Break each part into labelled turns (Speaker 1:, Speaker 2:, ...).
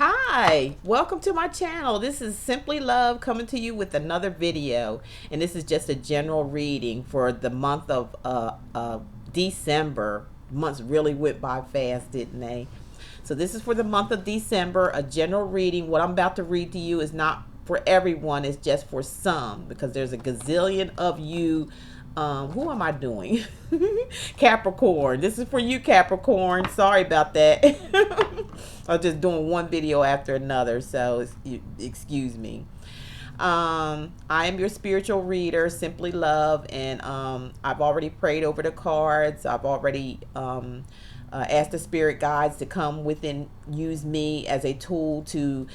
Speaker 1: Hi, welcome to my channel. This is Simply Love coming to you with another video, and this is just a general reading for the month of December. Months really went by fast, didn't they? So this is for the month of December, a general reading. What I'm about to read to you is not for everyone, it's just for some, because there's a gazillion of you. Who am I doing? Capricorn. This is for you, Capricorn. Sorry about that. I'm just doing one video after another, so excuse me. I am your spiritual reader, Simply Love, and I've already prayed over the cards. I've already asked the spirit guides to come within, use me as a tool to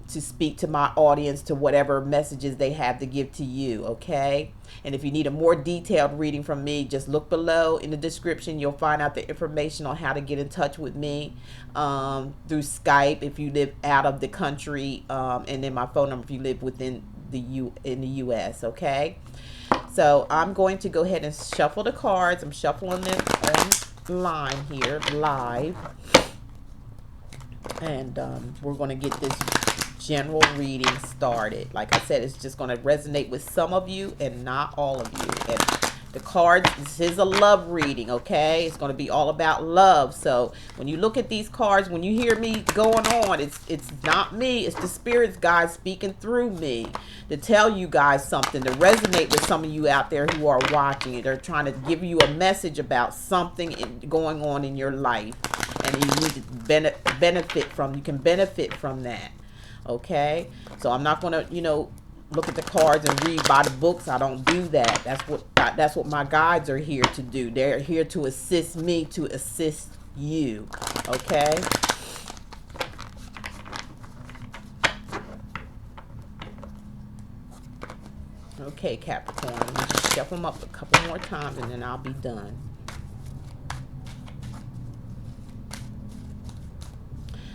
Speaker 1: speak to my audience, to whatever messages they have to give to you. Okay. And if you need a more detailed reading from me, just look below in the description. You'll find out the information on how to get in touch with me through Skype if you live out of the country, and then my phone number if you live within in the US. Okay. So I'm going to go ahead and shuffle the cards. I'm shuffling them online here live, and we're going to get this general reading started. Like I said, it's just going to resonate with some of you and not all of you. And the cards, this is a love reading, okay? It's going to be all about love. So when you look at these cards, when you hear me going on, it's not me, it's the spirits guys speaking through me to tell you guys something, to resonate with some of you out there who are watching it. They're trying to give you a message about something going on in your life, and you need to benefit from. You can benefit from that. Okay, so I'm not gonna, look at the cards and read by the books. I don't do that. That's what my guides are here to do. They're here to assist me to assist you. Okay. Okay, Capricorn. Let me just shuffle them up a couple more times and then I'll be done.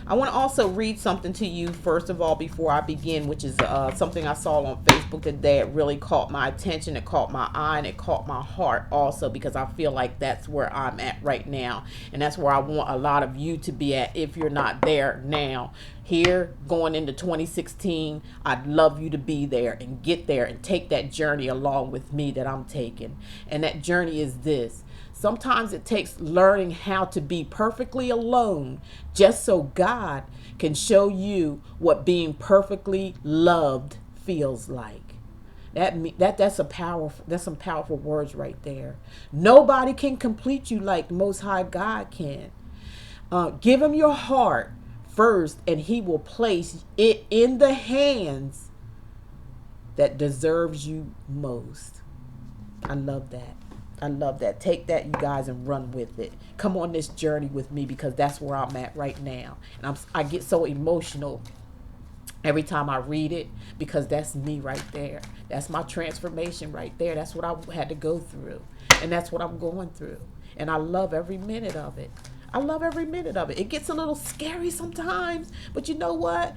Speaker 1: I want to also read something to you first of all before I begin, which is something I saw on Facebook today. It really caught my attention. It caught my eye and it caught my heart also, because I feel like that's where I'm at right now. And that's where I want a lot of you to be at if you're not there now. Here, going into 2016, I'd love you to be there and get there and take that journey along with me that I'm taking. And that journey is this. Sometimes it takes learning how to be perfectly alone just so God can show you what being perfectly loved feels like. That's some powerful words right there. Nobody can complete you like Most High God can. Give him your heart first, and he will place it in the hands that deserves you most. I love that. I love that. Take that, you guys, and run with it. Come on this journey with me, because that's where I'm at right now. And I get so emotional every time I read it, because that's me right there. That's my transformation right there. That's what I had to go through. And that's what I'm going through. And I love every minute of it. I love every minute of it. It gets a little scary sometimes, but you know what?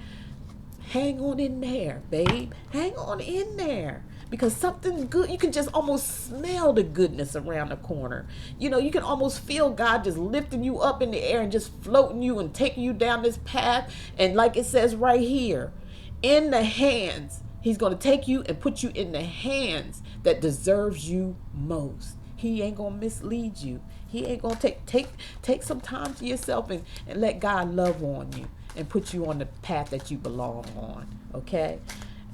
Speaker 1: Hang on in there, babe. Hang on in there. Because something good, you can just almost smell the goodness around the corner. You can almost feel God just lifting you up in the air and just floating you and taking you down this path. And like it says right here, in the hands, he's going to take you and put you in the hands that deserves you most. He ain't going to mislead you. He ain't going to take some time to yourself and let God love on you and put you on the path that you belong on. Okay?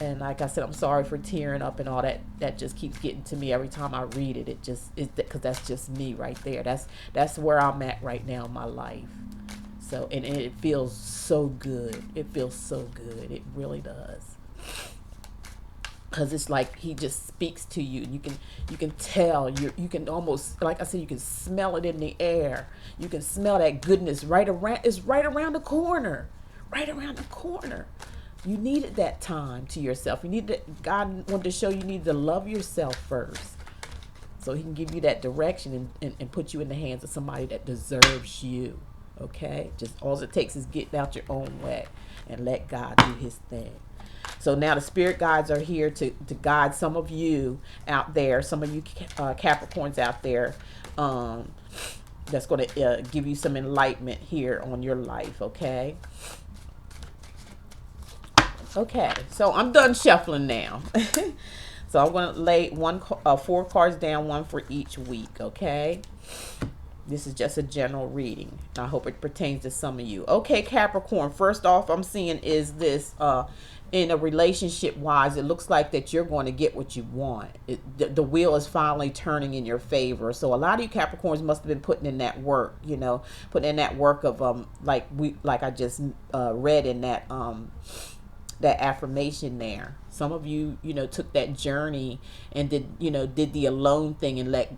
Speaker 1: And like I said, I'm sorry for tearing up and all that. That just keeps getting to me every time I read it. It just is, because that's just me right there. That's where I'm at right now in my life. So and it feels so good. It feels so good. It really does. Because it's like he just speaks to you. You can tell. You can almost, like I said, you can smell it in the air. You can smell that goodness right around. It's right around the corner. Right around the corner. You needed that time to yourself. God wanted to show you need to love yourself first, so he can give you that direction and put you in the hands of somebody that deserves you. Okay? Just all it takes is getting out your own way and let God do his thing. So now the spirit guides are here to guide some of you out there, some of you Capricorns out there, that's going to give you some enlightenment here on your life. Okay? Okay, so I'm done shuffling now. So I'm going to lay 4 cards down, one for each week, okay? This is just a general reading. I hope it pertains to some of you. Okay, Capricorn, first off I'm seeing is this in a relationship wise, it looks like that you're going to get what you want. The wheel is finally turning in your favor. So a lot of you Capricorns must have been putting in that work, you know, putting in that work of like I just read in that that affirmation there. Some of you, you know, took that journey and did the alone thing and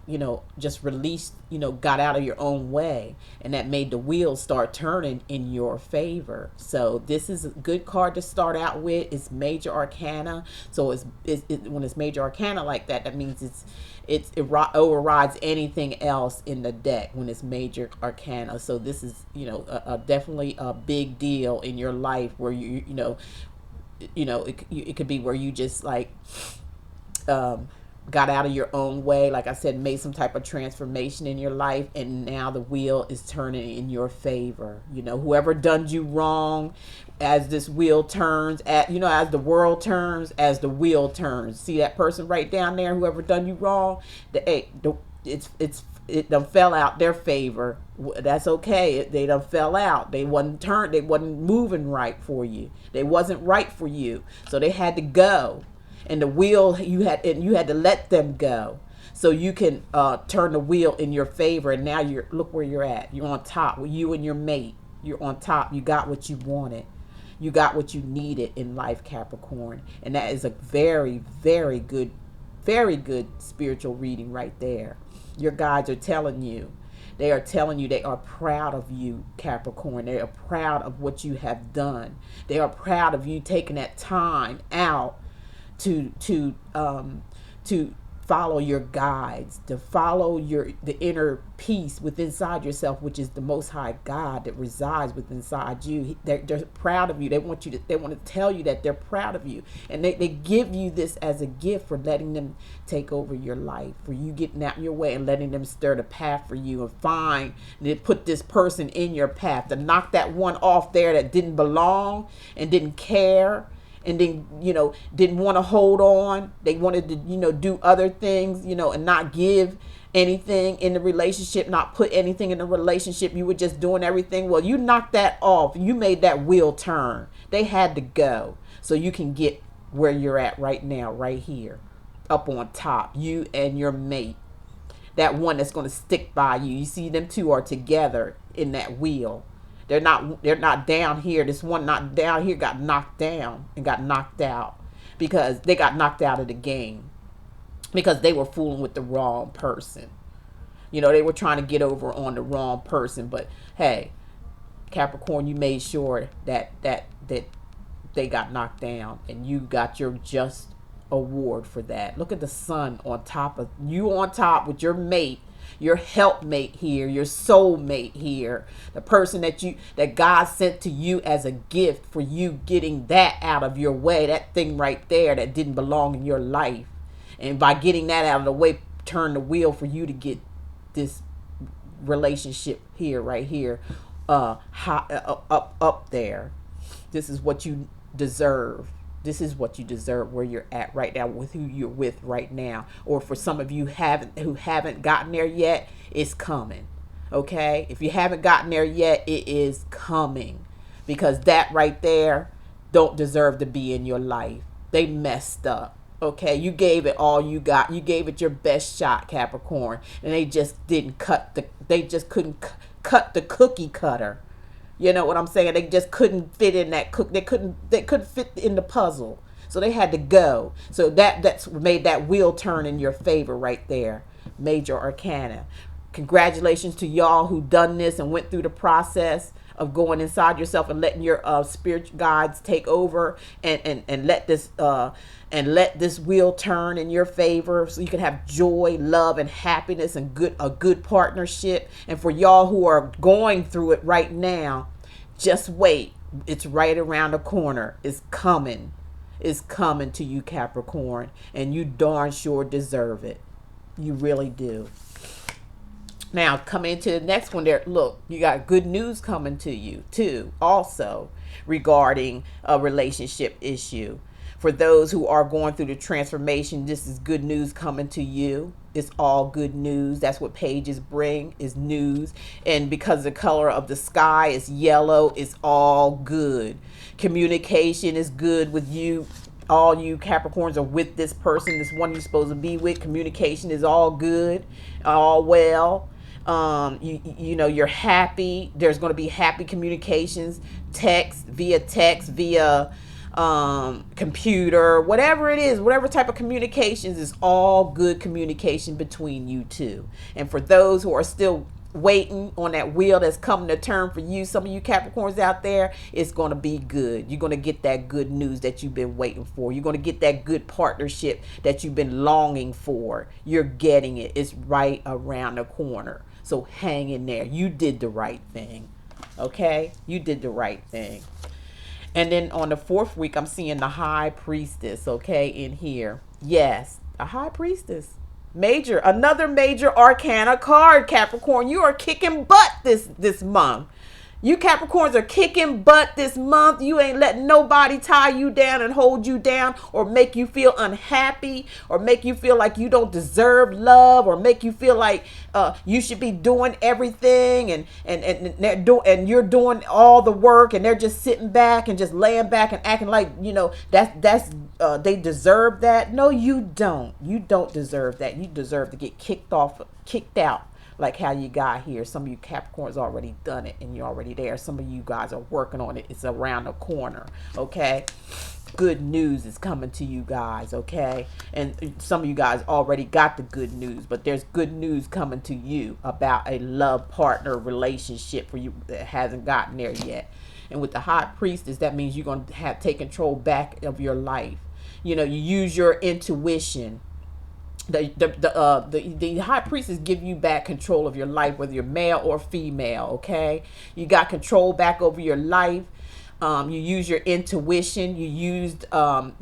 Speaker 1: just released, got out of your own way, and that made the wheels start turning in your favor. So this is a good card to start out with. It's major arcana. So when it's major arcana like that, that means it overrides anything else in the deck when it's major arcana. So this is, definitely a big deal in your life where it could be where you just got out of your own way, like I said, made some type of transformation in your life, and now the wheel is turning in your favor. Whoever done you wrong, as this wheel turns, as the world turns, as the wheel turns. See that person right down there, whoever done you wrong, it done fell out their favor. That's okay. They done fell out. They wasn't moving right for you. They wasn't right for you. So they had to go. And the wheel, you had to let them go. So you can turn the wheel in your favor. And now look where you're at. You're on top with you and your mate. You're on top. You got what you wanted. You got what you needed in life, Capricorn. And that is a very, very good spiritual reading right there. Your guides are telling you. They are telling you they are proud of you, Capricorn. They are proud of what you have done. They are proud of you taking that time out to follow your guides, to follow the inner peace within inside yourself, which is the Most High God that resides within inside you. They're proud of you. They want to tell you that they're proud of you, and they give you this as a gift for letting them take over your life, for you getting out your way and letting them stir the path for you and put this person in your path to knock that one off there that didn't belong and didn't care. And then, didn't want to hold on. They wanted to, do other things, and not give anything in the relationship, not put anything in the relationship. You were just doing everything. Well, you knocked that off. You made that wheel turn. They had to go so you can get where you're at right now, right here, up on top, you and your mate. That one that's going to stick by you. You see, them two are together in that wheel. They're not down here. This one not down here got knocked down and got knocked out because they got knocked out of the game because they were fooling with the wrong person. They were trying to get over on the wrong person. But hey, Capricorn, you made sure that they got knocked down, and you got your just award for that. Look at the sun on top of you, on top with your mate, your helpmate here, your soulmate here, the person that God sent to you as a gift for you getting that out of your way, that thing right there that didn't belong in your life. And by getting that out of the way, turn the wheel for you to get this relationship here, right here, up there. This is what you deserve. This is what you deserve where you're at right now with who you're with right now. Or for some of you who haven't gotten there yet, it's coming. Okay? If you haven't gotten there yet, it is coming. Because that right there don't deserve to be in your life. They messed up. Okay? You gave it all you got. You gave it your best shot, Capricorn. And they just couldn't cut the cookie cutter. You know what I'm saying? They just couldn't fit in that They couldn't fit in the puzzle. So they had to go. So that's made that wheel turn in your favor right there. Major arcana. Congratulations to y'all who done this and went through the process of going inside yourself and letting your spiritual guides take over and let this wheel turn in your favor so you can have joy, love, and happiness and a good partnership. And for y'all who are going through it right now, just wait. It's right around the corner. It's coming. It's coming to you, Capricorn, and you darn sure deserve it. You really do. Now, coming into the next one there, look, you got good news coming to you too, also regarding a relationship issue. For those who are going through the transformation, this is good news coming to you. It's all good news. That's what pages bring, is news. And because the color of the sky is yellow, it's all good. Communication is good with you. All you Capricorns are with this person, this one you're supposed to be with. Communication is all good, all well. You know, you're happy. There's going to be happy communications, text, via computer, whatever it is, whatever type of communications, is all good communication between you two. And for those who are still waiting on that wheel that's coming to turn for you, some of you Capricorns out there, it's going to be good. You're going to get that good news that you've been waiting for. You're going to get that good partnership that you've been longing for. You're getting it. It's right around the corner. So hang in there. You did the right thing. Okay? You did the right thing. And then on the 4th week, I'm seeing the High Priestess, okay, in here. Yes, a High Priestess. Another major arcana card, Capricorn. You are kicking butt this month. You Capricorns are kicking butt this month. You ain't letting nobody tie you down and hold you down, or make you feel unhappy, or make you feel like you don't deserve love, or make you feel like you should be doing everything, and you're doing all the work, and they're just sitting back and just laying back and acting like, you know, that's they deserve that. No, you don't. You don't deserve that. You deserve to get kicked out. Like how you got here. Some of you Capricorns already done it and you're already there. Some of you guys are working on it. It's around the corner. Okay. Good news is coming to you guys. Okay. And some of you guys already got the good news, but there's good news coming to you about a love partner relationship for you that hasn't gotten there yet. And with the High Priestess, that means you're going to take control back of your life. You know, you use your intuition. The High Priestess give you back control of your life, whether you're male or female. Okay, you got control back over your life. You use your intuition. You used a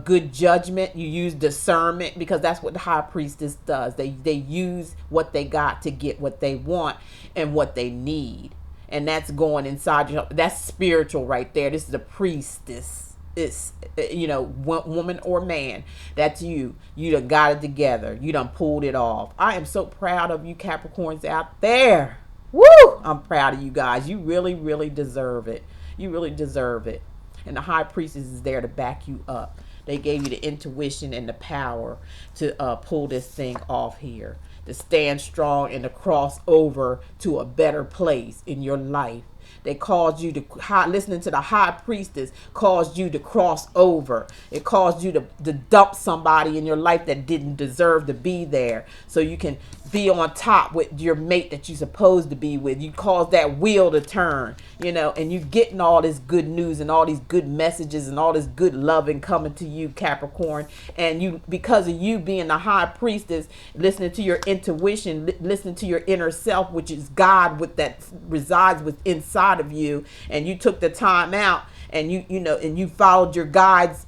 Speaker 1: good judgment. You use discernment, because that's what the High Priestess does. They use what they got to get what they want and what they need, and that's going inside you. That's spiritual right there. This is the priestess. It's, you know, woman or man, that's you done got it together. You done pulled it off. I am so proud of you Capricorns out there. Woo! I'm proud of you guys. You really, really deserve it. You really deserve it. And the High Priestess is there to back you up. They gave you the intuition and the power to pull this thing off here, to stand strong and to cross over to a better place in your life. They caused you to, listening to the High Priestess caused you to cross over. It caused you to dump somebody in your life that didn't deserve to be there, so you can be on top with your mate that you're supposed to be with. You cause that wheel to turn, you know, and you getting all this good news and all these good messages and all this good loving coming to you, Capricorn. And you, because of you being the High Priestess, listening to your intuition, listening to your inner self, which is God, with that resides with inside of you, and you took the time out and you followed your guides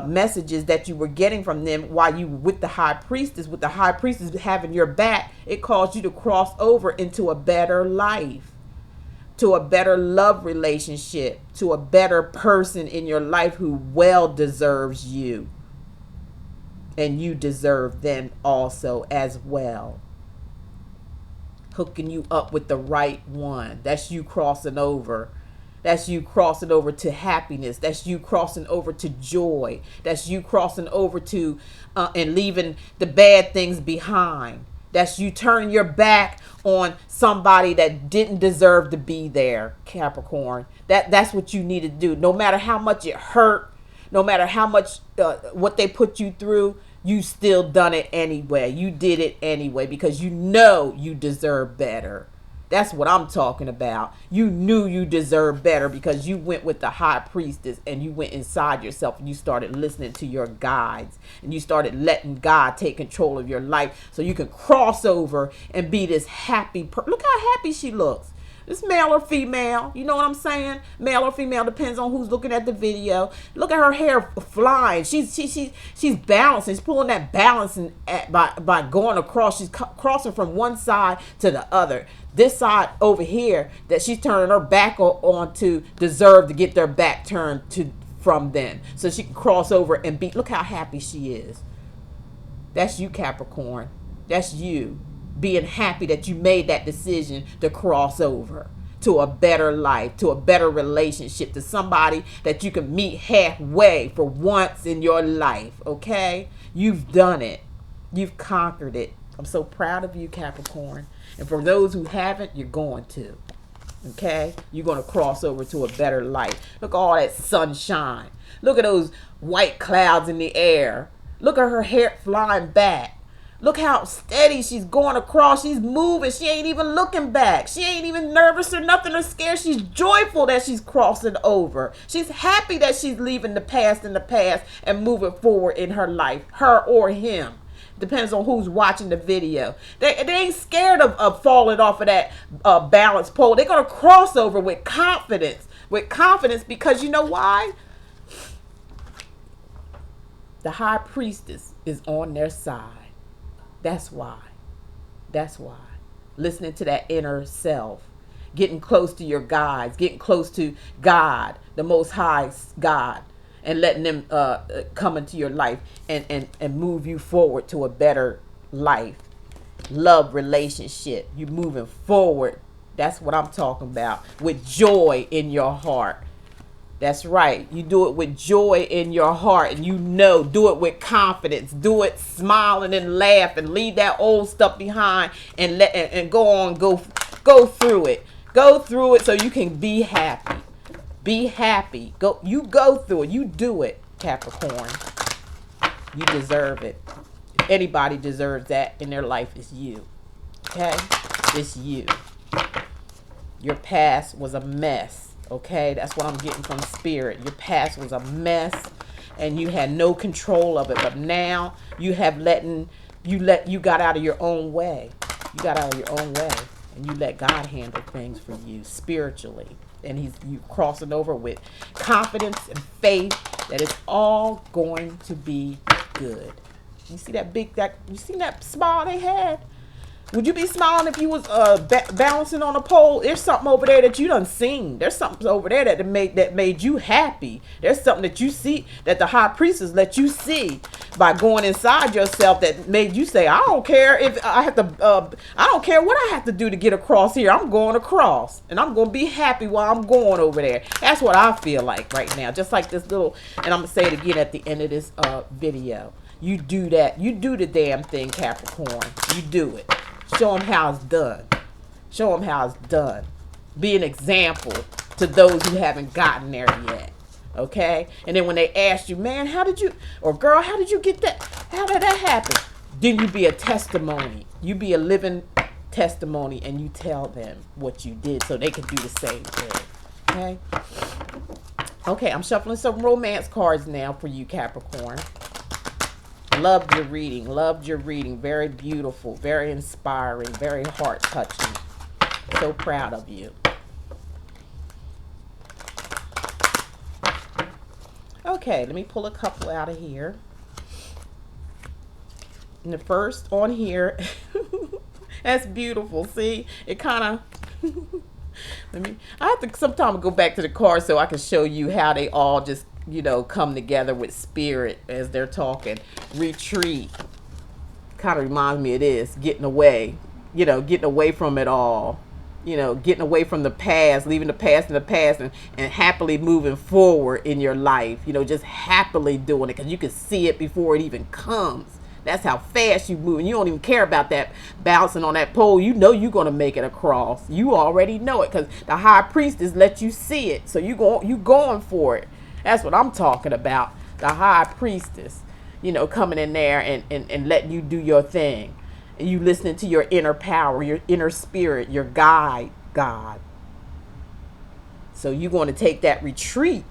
Speaker 1: messages that you were getting from them while you were with the High Priestess. With the High Priestess having your back, it caused you to cross over into a better life, to a better love relationship, to a better person in your life who well deserves you, and you deserve them also as well. Hooking you up with the right one. That's you crossing over. That's you crossing over to happiness. That's you crossing over to joy. That's you crossing over to and leaving the bad things behind. That's you turning your back on somebody that didn't deserve to be there, Capricorn. That's what you need to do. No matter how much it hurt, no matter how much what they put you through, you still done it anyway. You did it anyway because you know you deserve better. That's what I'm talking about. You knew you deserved better because you went with the High Priestess and you went inside yourself and you started listening to your guides and you started letting God take control of your life so you can cross over and be this happy Look how happy she looks. It's male or female. You know what I'm saying? Male or female, depends on who's looking at the video. Look at her hair flying. She's balancing. She's pulling that balance by going across. She's crossing from one side to the other. This side over here that she's turning her back on to deserve to get their back turned from them, so she can cross over and be. Look how happy she is. That's you, Capricorn. That's you being happy that you made that decision to cross over to a better life, to a better relationship, to somebody that you can meet halfway for once in your life. Okay? You've done it. You've conquered it. I'm so proud of you, Capricorn. And for those who haven't, you're going to. Okay? You're going to cross over to a better life. Look at all that sunshine. Look at those white clouds in the air. Look at her hair flying back. Look how steady she's going across. She's moving. She ain't even looking back. She ain't even nervous or nothing or scared. She's joyful that she's crossing over. She's happy that she's leaving the past in the past and moving forward in her life. Her or him. Depends on who's watching the video. They ain't scared of falling off of that balance pole. They're going to cross over with confidence. With confidence, because you know why? The high priestess is on their side. That's why. That's why. Listening to that inner self. Getting close to your guides. Getting close to God. The Most High God. And letting them come into your life. And move you forward to a better life. Love relationship. You moving forward. That's what I'm talking about. With joy in your heart. That's right. You do it with joy in your heart, and do it with confidence. Do it smiling and laugh, and leave that old stuff behind, and go through it. Go through it so you can be happy. Be happy. You go through it. You do it, Capricorn. You deserve it. If anybody deserves that in their life, it's you. Okay? It's you. Your past was a mess. Okay, that's what I'm getting from spirit. Your past was a mess and you had no control of it, but now you got out of your own way. You got out of your own way and you let God handle things for you spiritually. And you crossing over with confidence and faith that it's all going to be good. You see you see that smile they had? Would you be smiling if you was balancing on a pole? There's something over there that you done seen. There's something over there that made you happy. There's something that you see, that the high priestess let you see by going inside yourself, that made you say, I don't care if I have to, I don't care what I have to do to get across here. I'm going across and I'm going to be happy while I'm going over there. That's what I feel like right now. Just like this little, and I'm going to say it again at the end of this video. You do that. You do the damn thing, Capricorn. You do it. Show them how it's done. Show them how it's done. Be an example to those who haven't gotten there yet. Okay? And then when they ask you, man, how did you, or girl, how did you get that? How did that happen? Then you be a testimony. You be a living testimony and you tell them what you did so they can do the same thing. Okay? Okay, I'm shuffling some romance cards now for you, Capricorn. Loved your reading. Loved your reading. Very beautiful. Very inspiring. Very heart-touching. So proud of you. Okay, let me pull a couple out of here. And the first on here, that's beautiful. See, it kind of, I have to sometime go back to the cards so I can show you how they all just, come together with spirit as they're talking. Retreat. Kind of reminds me of this. Getting away. Getting away from it all. Getting away from the past, leaving the past in the past, and happily moving forward in your life. Just happily doing it because you can see it before it even comes. That's how fast you move. And you don't even care about that bouncing on that pole. You know you're going to make it across. You already know it because the high priestess let you see it. So you going for it. That's what I'm talking about. The high priestess, coming in there and letting you do your thing. And you listening to your inner power, your inner spirit, your guide, God. So you're going to take that retreat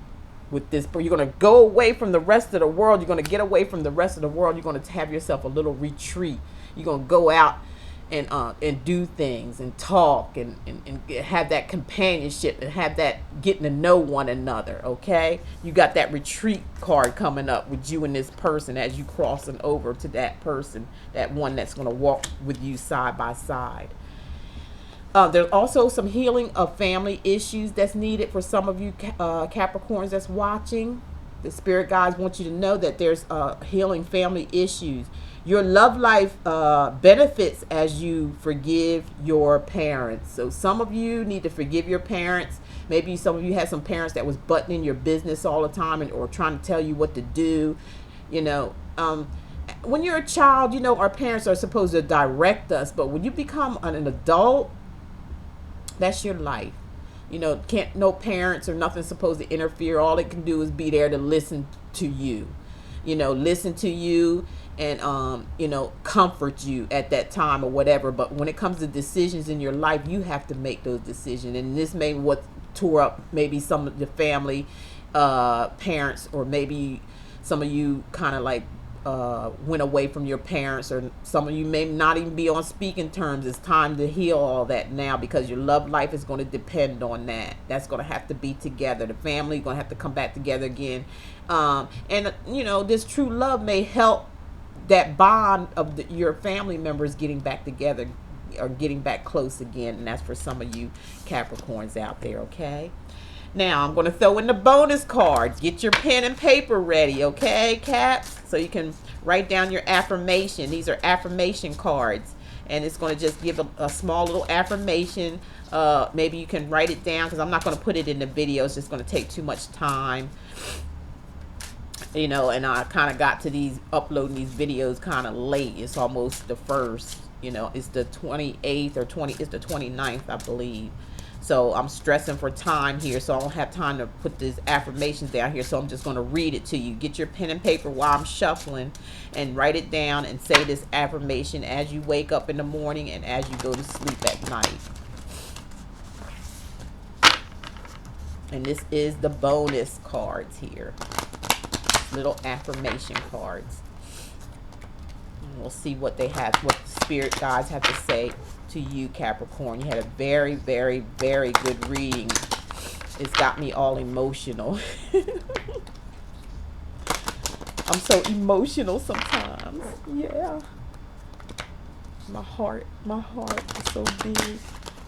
Speaker 1: with this. You're going to go away from the rest of the world. You're going to get away from the rest of the world. You're going to have yourself a little retreat. You're going to go out and do things and talk and have that companionship and have that getting to know one another. Okay, you got that retreat card coming up with you and this person as you crossing over to that person, that one that's going to walk with you side by side. There's also some healing of family issues that's needed for some of you Capricorns that's watching. The spirit guides want you to know that there's healing family issues. Your love life benefits as you forgive your parents. So some of you need to forgive your parents. Maybe some of you had some parents that was butting in your business all the time or trying to tell you what to do. When you're a child, our parents are supposed to direct us. But when you become an adult, that's your life. No parents or nothing supposed to interfere. All it can do is be there to listen to you. Listen to you and comfort you at that time or whatever. But when it comes to decisions in your life, you have to make those decisions. And this may what tore up maybe some of the family parents, or maybe some of you kind of like went away from your parents, or some of you may not even be on speaking terms. It's time to heal all that now, because your love life is going to depend on that. That's going to have to be together. The family going to have to come back together again. This true love may help that bond of your family members getting back together or getting back close again. And that's for some of you Capricorns out there. Okay, now I'm going to throw in the bonus cards. Get your pen and paper ready, okay, Caps? So you can write down your affirmation. These are affirmation cards. And it's going to just give a small little affirmation. Maybe you can write it down, because I'm not going to put it in the video. It's just going to take too much time. And I kind of got to uploading these videos kind of late. It's almost the first, it's the 28th or it's the 29th, I believe. So I'm stressing for time here, so I don't have time to put these affirmations down here. So I'm just going to read it to you. Get your pen and paper while I'm shuffling and write it down and say this affirmation as you wake up in the morning and as you go to sleep at night. And this is the bonus cards here. Little affirmation cards. And we'll see what they have, what the spirit guides have to say to you, Capricorn. You had a very, very, very good reading. It's got me all emotional. I'm so emotional sometimes. Yeah. My heart is so big.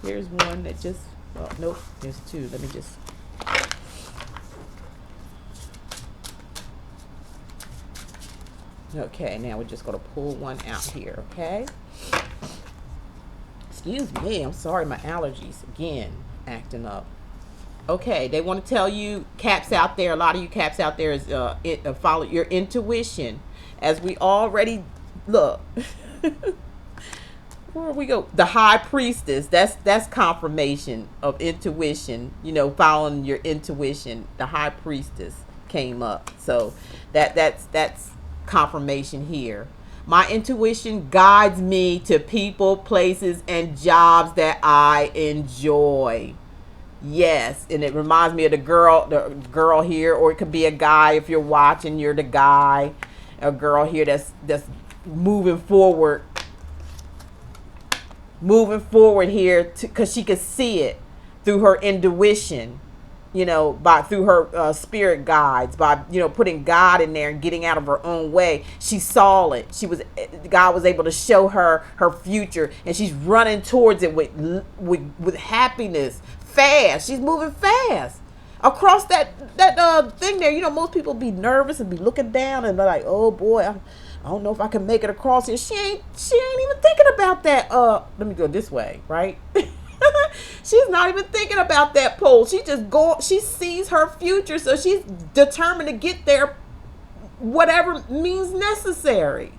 Speaker 1: Here's one that just, well, nope, there's two. Let me just. Okay, now we're just going to pull one out here, okay? Excuse me, I'm sorry, my allergies again acting up. Okay, they want to tell you, Caps out there, a lot of you Caps out there, is follow your intuition. As we already look, where we go, the High Priestess. That's confirmation of intuition. Following your intuition. The High Priestess came up, so that's confirmation here. My intuition guides me to people, places, and jobs that I enjoy. Yes, and it reminds me of the girl here, or it could be a guy. If you're watching, you're the guy. A girl here that's moving forward here, because she could see it through her intuition. Through her spirit guides, by putting God in there and getting out of her own way. She saw it. God was able to show her her future, and she's running towards it with happiness, fast. She's moving fast across that thing there. Most people be nervous and be looking down and be like, oh boy, I don't know if I can make it across here. She ain't even thinking about that. Let me go this way, right? She's not even thinking about that pole. She sees her future, so she's determined to get there, whatever means necessary.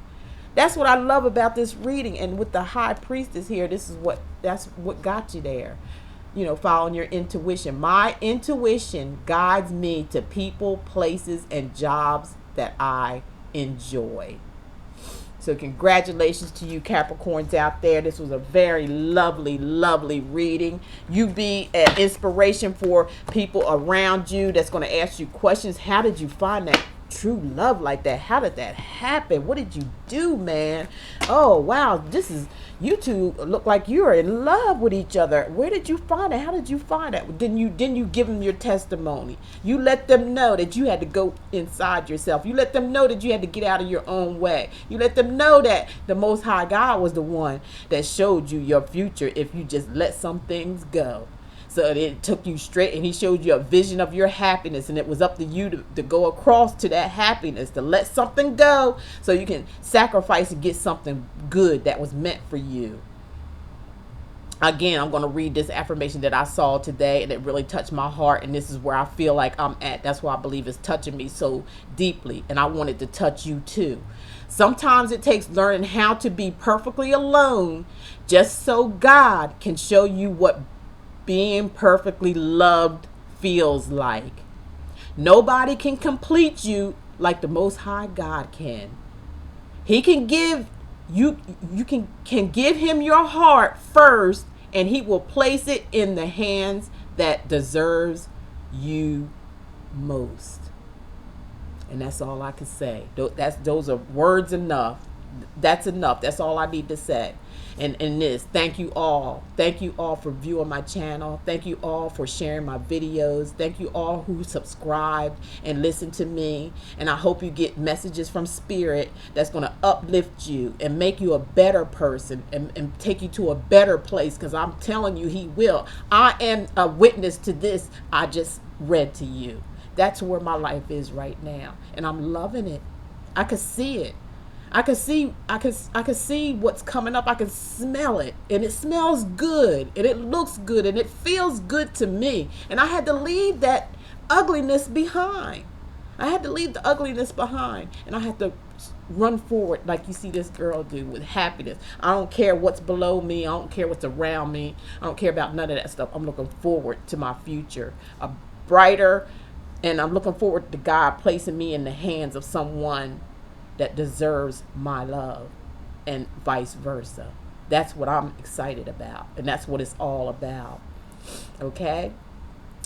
Speaker 1: That's what I love about this reading. And with the High Priestess here, that's what got you there. Following your intuition. My intuition guides me to people, places, and jobs that I enjoy. So congratulations to you Capricorns out there. This was a very lovely, lovely reading. You be an inspiration for people around you that's going to ask you questions. How did you find that true love like that? How did that happen? What did you do, man? Oh, wow. You two look like you're in love with each other. Where did you find it? How did you find it? Didn't you give them your testimony? You let them know that you had to go inside yourself. You let them know that you had to get out of your own way. You let them know that the Most High God was the one that showed you your future if you just let some things go. So it took you straight, and he showed you a vision of your happiness, and it was up to you to go across to that happiness, to let something go so you can sacrifice and get something good that was meant for you. Again, I'm going to read this affirmation that I saw today, and it really touched my heart, and this is where I feel like I'm at. That's why I believe it's touching me so deeply, and I want it to touch you too. Sometimes it takes learning how to be perfectly alone just so God can show you what being perfectly loved feels like. Nobody can complete you like the Most High God can. He can give you can give him your heart first, and he will place it in the hands that deserves you most. And that's all I can say. Those are words enough. That's enough. That's all I need to say. And thank you all. Thank you all for viewing my channel. Thank you all for sharing my videos. Thank you all who subscribed and listen to me. And I hope you get messages from Spirit that's going to uplift you and make you a better person and take you to a better place, because I'm telling you, he will. I am a witness to this I just read to you. That's where my life is right now, and I'm loving it. I can see it. I can see what's coming up. I can smell it, and it smells good, and it looks good, and it feels good to me. And I had to leave that ugliness behind. I had to leave the ugliness behind, and I had to run forward like you see this girl do, with happiness. I don't care what's below me. I don't care what's around me. I don't care about none of that stuff. I'm looking forward to my future, a brighter, and I'm looking forward to God placing me in the hands of someone that deserves my love, and vice versa. That's what I'm excited about, and that's what it's all about. Okay?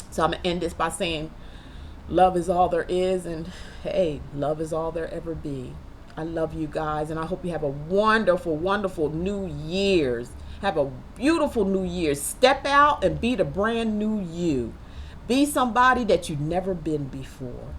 Speaker 1: So I'm going to end this by saying love is all there is, and hey, love is all there ever be. I love you guys, and I hope you have a wonderful, wonderful New Year's. Have a beautiful New Year's. Step out and be the brand new you. Be somebody that you've never been before.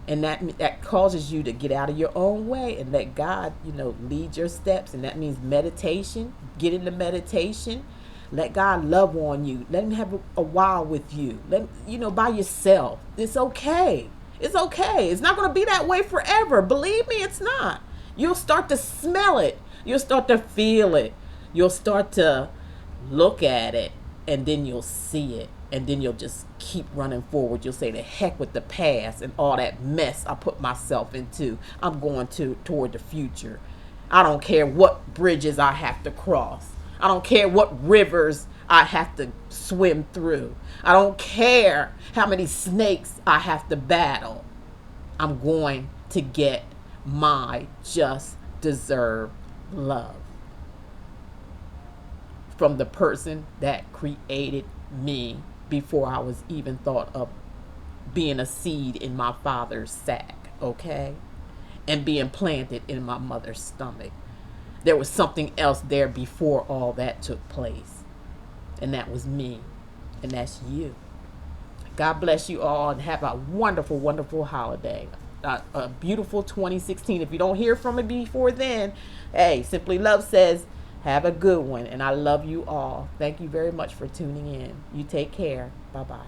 Speaker 1: And that causes you to get out of your own way and let God, lead your steps. And that means meditation. Get into meditation. Let God love on you. Let him have a while with you. By yourself. It's okay. It's okay. It's not going to be that way forever. Believe me, it's not. You'll start to smell it. You'll start to feel it. You'll start to look at it, and then you'll see it. And then you'll just keep running forward. You'll say, the heck with the past and all that mess I put myself into. I'm going toward the future. I don't care what bridges I have to cross. I don't care what rivers I have to swim through. I don't care how many snakes I have to battle. I'm going to get my just deserved love from the person that created me before I was even thought of being a seed in my father's sack, okay? And being planted in my mother's stomach. There was something else there before all that took place. And that was me. And that's you. God bless you all, and have a wonderful, wonderful holiday. A beautiful 2016. If you don't hear from me before then, hey, Simply Love says, have a good one, and I love you all. Thank you very much for tuning in. You take care. Bye-bye.